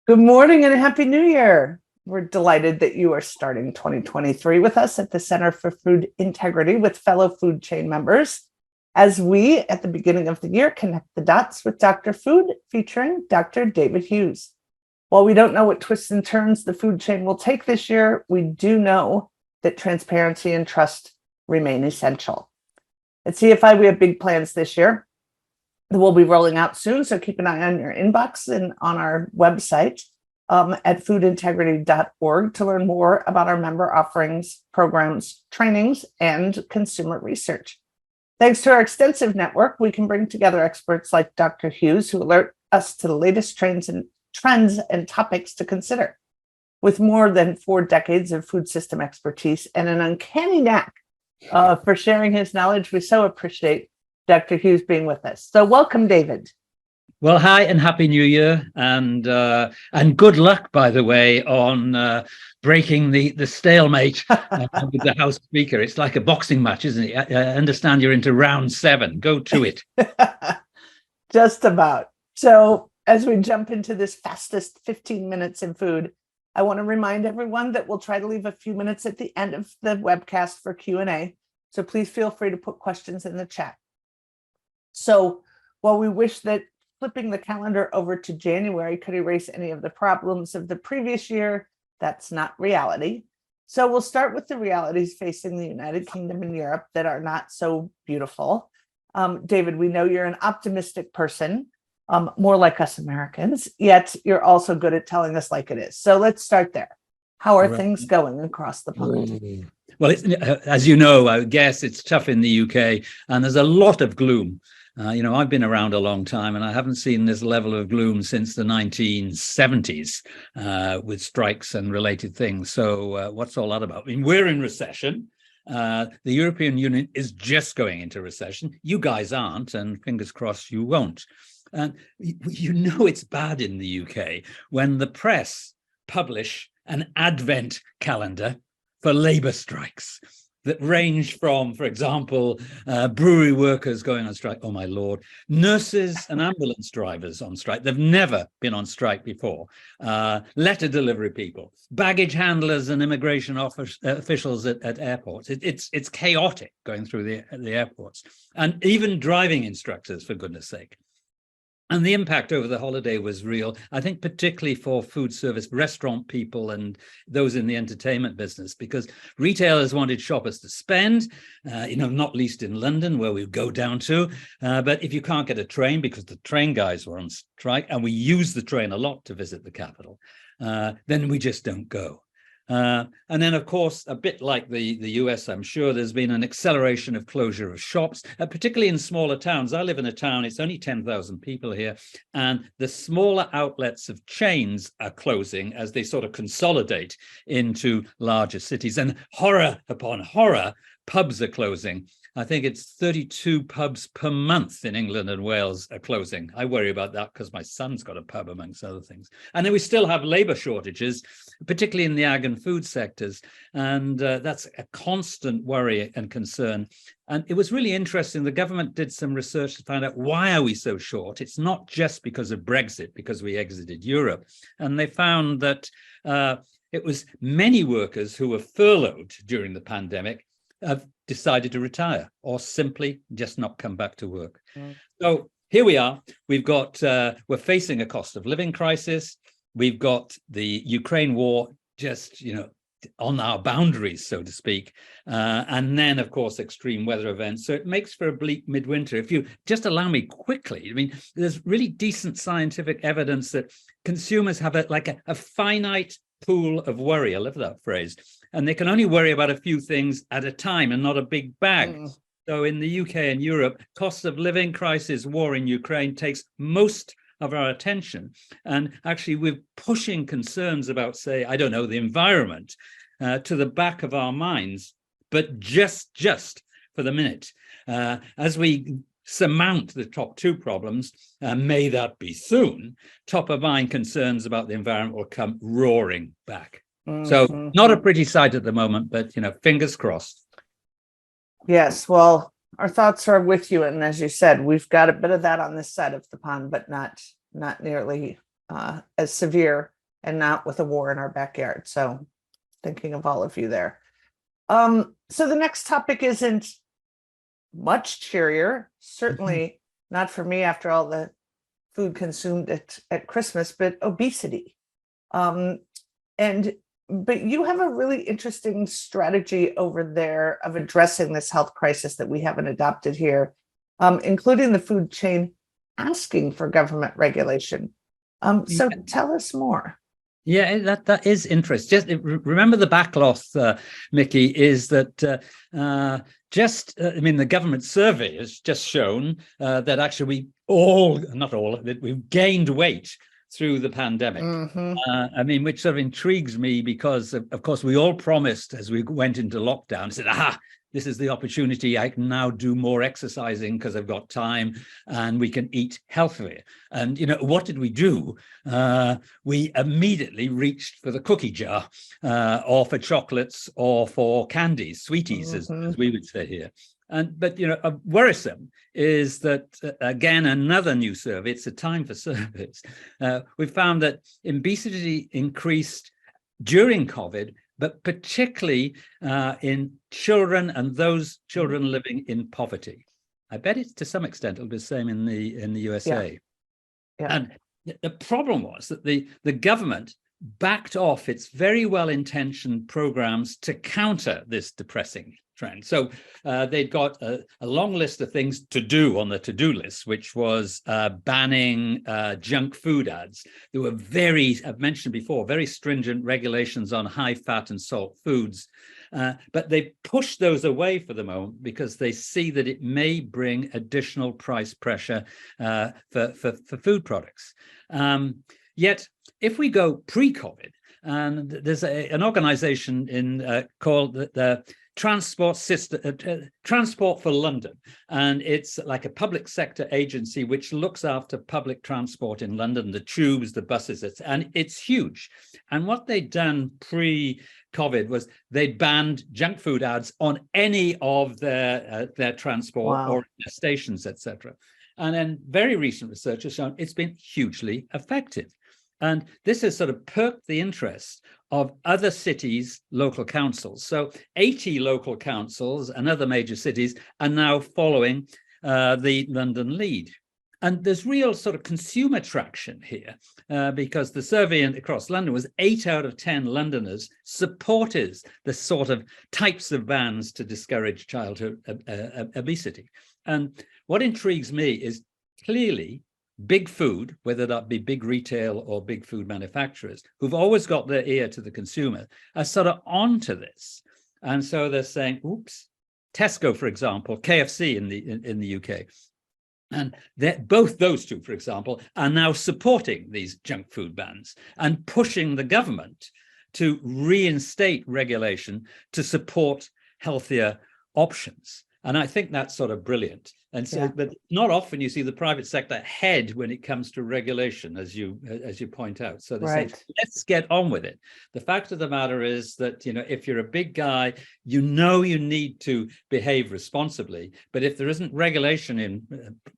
Good morning and Happy New Year. We're delighted that you are starting 2023 with us at the Center for Food Integrity with fellow food chain members as we, at the beginning of the year, connect the dots with Dr. Food featuring Dr. David Hughes. While we don't know what twists and turns the food chain will take this year, we do know that transparency and trust remain essential. At CFI, we have big plans this year that we'll be rolling out soon, so keep an eye on your inbox and on our website at foodintegrity.org to learn more about our member offerings, programs, trainings, and consumer research. Thanks to our extensive network, we can bring together experts like Dr. Hughes who alert us to the latest trends and topics to consider. With more than 4 decades of food system expertise and an uncanny knack for sharing his knowledge, we so appreciate Dr. Hughes being with us. So welcome, David. Well, hi and Happy New Year, and good luck, by the way, on breaking the stalemate with the House Speaker. It's like a boxing match, isn't it? I understand you're into round 7. Go to it. Just about. So as we jump into this fastest 15 minutes in food, I want to remind everyone that we'll try to leave a few minutes at the end of the webcast for Q&A. So please feel free to put questions in the chat. So while we wish that flipping the calendar over to January could erase any of the problems of the previous year, that's not reality. So we'll start with the realities facing the United Kingdom and Europe that are not so beautiful. David, we know you're an optimistic person, more like us Americans, yet you're also good at telling us like it is. So let's start there. How are things going across the pond? Well, as you know, I guess it's tough in the UK, and there's a lot of gloom. I've been around a long time and I haven't seen this level of gloom since the 1970s with strikes and related things. So what's all that about? I mean, we're in recession. The European Union is just going into recession. You guys aren't, and fingers crossed you won't. And it's bad in the UK when the press publish an advent calendar for labour strikes that range from, for example, brewery workers going on strike. Oh, my Lord. Nurses and ambulance drivers on strike. They've never been on strike before. Letter delivery people, baggage handlers and immigration officials at airports. It's chaotic going through the airports. And even driving instructors, for goodness sake. And the impact over the holiday was real, I think, particularly for food service, restaurant people and those in the entertainment business, because retailers wanted shoppers to spend, not least in London, where we go down to. But if you can't get a train, because the train guys were on strike, and we use the train a lot to visit the capital, then we just don't go. And then, of course, a bit like the US, I'm sure there's been an acceleration of closure of shops, particularly in smaller towns. I live in a town, it's only 10,000 people here, and the smaller outlets of chains are closing as they sort of consolidate into larger cities. And horror upon horror, pubs are closing. I think it's 32 pubs per month in England and Wales are closing. I worry about that because my son's got a pub, amongst other things. And then we still have labour shortages, particularly in the ag and food sectors. And that's a constant worry and concern. And it was really interesting. The government did some research to find out, why are we so short? It's not just because of Brexit, because we exited Europe. And they found that it was many workers who were furloughed during the pandemic have decided to retire or simply just not come back to work. So here we are. We're facing a cost of living crisis. We've got the Ukraine war just, on our boundaries, so to speak. And then, of course, extreme weather events. So it makes for a bleak midwinter. If you just allow me quickly, there's really decent scientific evidence that consumers have a finite pool of worry. I love that phrase. And they can only worry about a few things at a time and not a big bag. So in the UK and Europe, cost of living crisis, war in Ukraine takes most of our attention. And actually, we're pushing concerns about, say, the environment to the back of our minds, but just for the minute. As we surmount the top 2 problems, may that be soon, top of mind concerns about the environment will come roaring back. So not a pretty sight at the moment, but, fingers crossed. Yes, well, our thoughts are with you. And as you said, we've got a bit of that on this side of the pond, but not nearly as severe and not with a war in our backyard. So thinking of all of you there. So the next topic isn't much cheerier, certainly not for me after all the food consumed at Christmas, but obesity. But you have a really interesting strategy over there of addressing this health crisis that we haven't adopted here, including the food chain asking for government regulation. So tell us more. Yeah, that is interesting. Just remember the backcloth, Mickey, is that I mean, the government survey has just shown that actually that we've gained weight through the pandemic. I mean, which sort of intrigues me because, of course, we all promised as we went into lockdown, said, this is the opportunity. I can now do more exercising because I've got time and we can eat healthier. And, what did we do? We immediately reached for the cookie jar or for chocolates or for candies, sweeties, as we would say here. But worrisome is that, again, another new survey, it's a time for surveys. We found that obesity increased during COVID, but particularly in children and those children living in poverty. I bet it's to some extent it'll be the same in the USA. Yeah. And the problem was that the government backed off its very well-intentioned programs to counter this depressing trend. So they'd got a long list of things to do on the to-do list, which was banning junk food ads. There were I've mentioned before, very stringent regulations on high fat and salt foods. But they pushed those away for the moment because they see that it may bring additional price pressure for food products. Yet, if we go pre-COVID, and there's an organization called the Transport for London, and it's like a public sector agency which looks after public transport in London, the tubes, the buses, and it's huge. And what they'd done pre-COVID was they banned junk food ads on any of their transport or their stations, etc. And then very recent research has shown it's been hugely effective. And this has sort of perked the interest of other cities' local councils. So 80 local councils and other major cities are now following the London lead. And there's real sort of consumer traction here because the survey across London was 8 out of 10 Londoners supported the sort of types of bans to discourage childhood obesity. And what intrigues me is clearly big food, whether that be big retail or big food manufacturers, who've always got their ear to the consumer, are sort of onto this. And so they're saying, oops, Tesco, for example, KFC in the UK. And both those two, for example, are now supporting these junk food bans and pushing the government to reinstate regulation to support healthier options. And I think that's sort of brilliant. And so, but not often you see the private sector ahead when it comes to regulation, as you point out. So they say, let's get on with it. The fact of the matter is that, if you're a big guy, you need to behave responsibly. But if there isn't regulation in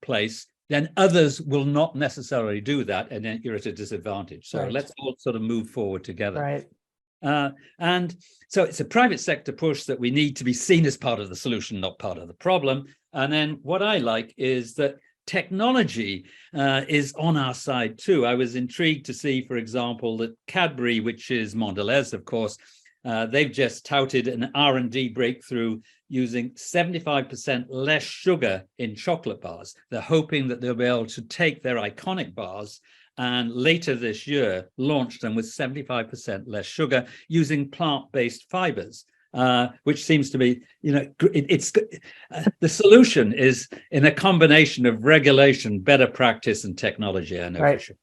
place, then others will not necessarily do that, and then you're at a disadvantage. So let's all sort of move forward together. Right. And so it's a private sector push that we need to be seen as part of the solution, not part of the problem. And then what I like is that technology is on our side too. I was intrigued to see, for example, that Cadbury, which is Mondelez, of course, they've just touted an R&D breakthrough using 75% less sugar in chocolate bars. They're hoping that they'll be able to take their iconic bars and later this year launch them with 75% less sugar using plant-based fibers, which seems to be, the solution is in a combination of regulation, better practice, and technology. I know for sure.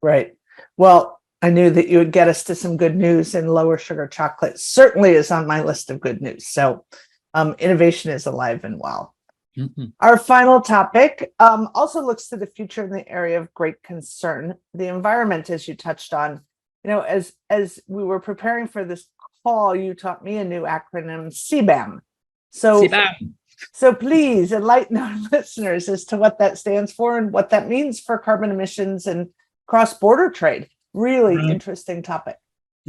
Right. Well, I knew that you would get us to some good news, and lower sugar chocolate certainly is on my list of good news. So innovation is alive and well. Mm-hmm. Our final topic also looks to the future in the area of great concern, the environment, as you touched on. As we were preparing for this call, you taught me a new acronym, CBAM. So please enlighten our listeners as to what that stands for and what that means for carbon emissions and cross-border trade. Really interesting topic.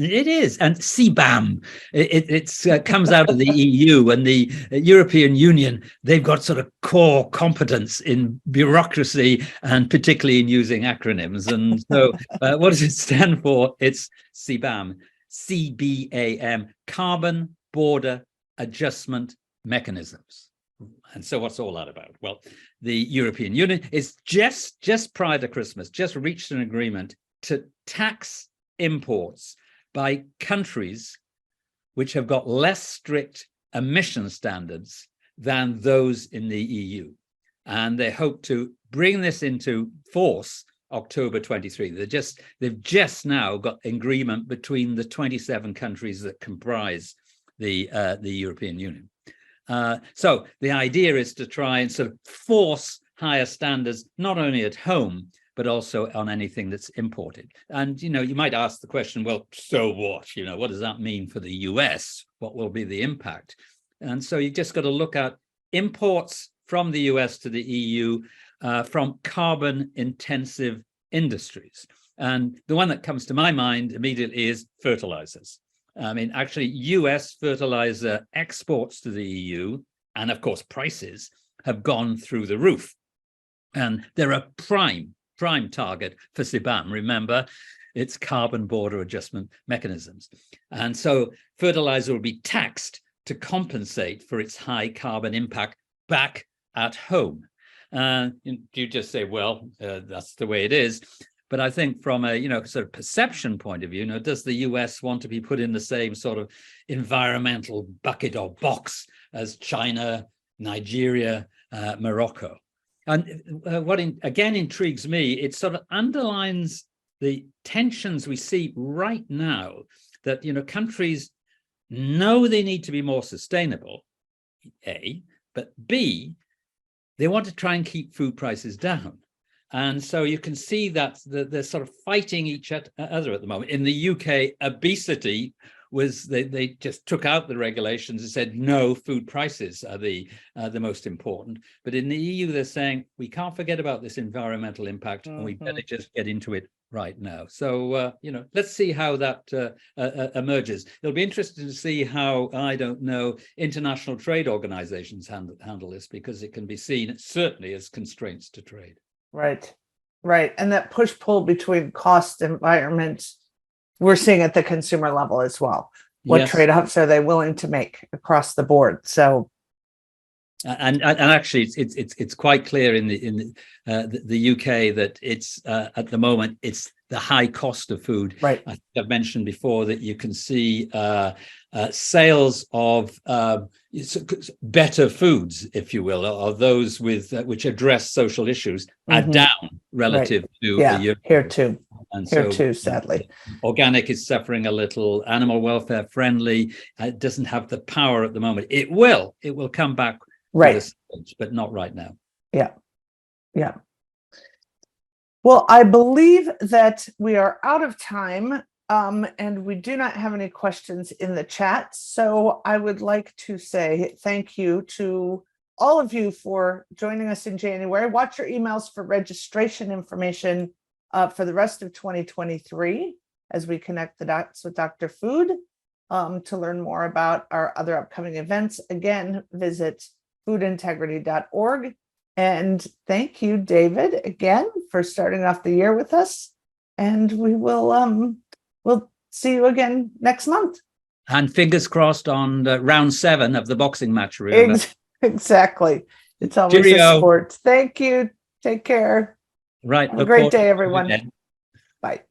It is, and CBAM, it comes out of the EU and the European Union. They've got sort of core competence in bureaucracy and particularly in using acronyms. And so, what does it stand for? It's CBAM, CBAM, Carbon Border Adjustment Mechanisms. And so, what's all that about? Well, the European Union is just prior to Christmas, just reached an agreement to tax imports by countries which have got less strict emission standards than those in the EU. And they hope to bring this into force October 23. They've just now got agreement between the 27 countries that comprise the European Union. So the idea is to try and sort of force higher standards, not only at home, but also on anything that's imported. And, you might ask the question, well, so what? What does that mean for the US? What will be the impact? And so you just got to look at imports from the US to the EU from carbon intensive industries. And the one that comes to my mind immediately is fertilizers. I mean, actually, US fertilizer exports to the EU, and of course, prices have gone through the roof. And they're a prime target for CBAM. Remember, it's carbon border adjustment mechanisms. And so fertilizer will be taxed to compensate for its high carbon impact back at home. You just say, well, that's the way it is. But I think from a sort of perception point of view, does the US want to be put in the same sort of environmental bucket or box as China, Nigeria, Morocco? And what again intrigues me, it sort of underlines the tensions we see right now that, countries know they need to be more sustainable, A, but B, they want to try and keep food prices down. And so you can see that they're sort of fighting each other at the moment. In the UK, obesity was they just took out the regulations and said no, food prices are the most important. But in the EU, they're saying we can't forget about this environmental impact, and we better just get into it right now. So let's see how that emerges. It'll be interesting to see how, I don't know, international trade organizations handle this, because it can be seen certainly as constraints to trade. Right. And that push-pull between cost, environment, we're seeing at the consumer level as well. What trade-offs are they willing to make across the board? So, and actually, it's quite clear in the UK that it's at the moment it's the high cost of food. Right. I've mentioned before that you can see sales of better foods, if you will, or those with which address social issues, are down relative to a year here too. And here too, sadly. Organic is suffering a little. Animal welfare friendly doesn't have the power at the moment. It will come back, right? Stage, but not right now. Yeah. Well, I believe that we are out of time, and we do not have any questions in the chat. So I would like to say thank you to all of you for joining us in January. Watch your emails for registration information for the rest of 2023 as we connect the dots with Dr. Food. To learn more about our other upcoming events, again, visit foodintegrity.org. And thank you, David, again, for starting off the year with us. And we will we'll see you again next month. And fingers crossed on round 7 of the boxing match. Remember? Exactly. It's always a sport. Thank you. Take care. Right. Have a great day, everyone. Bye.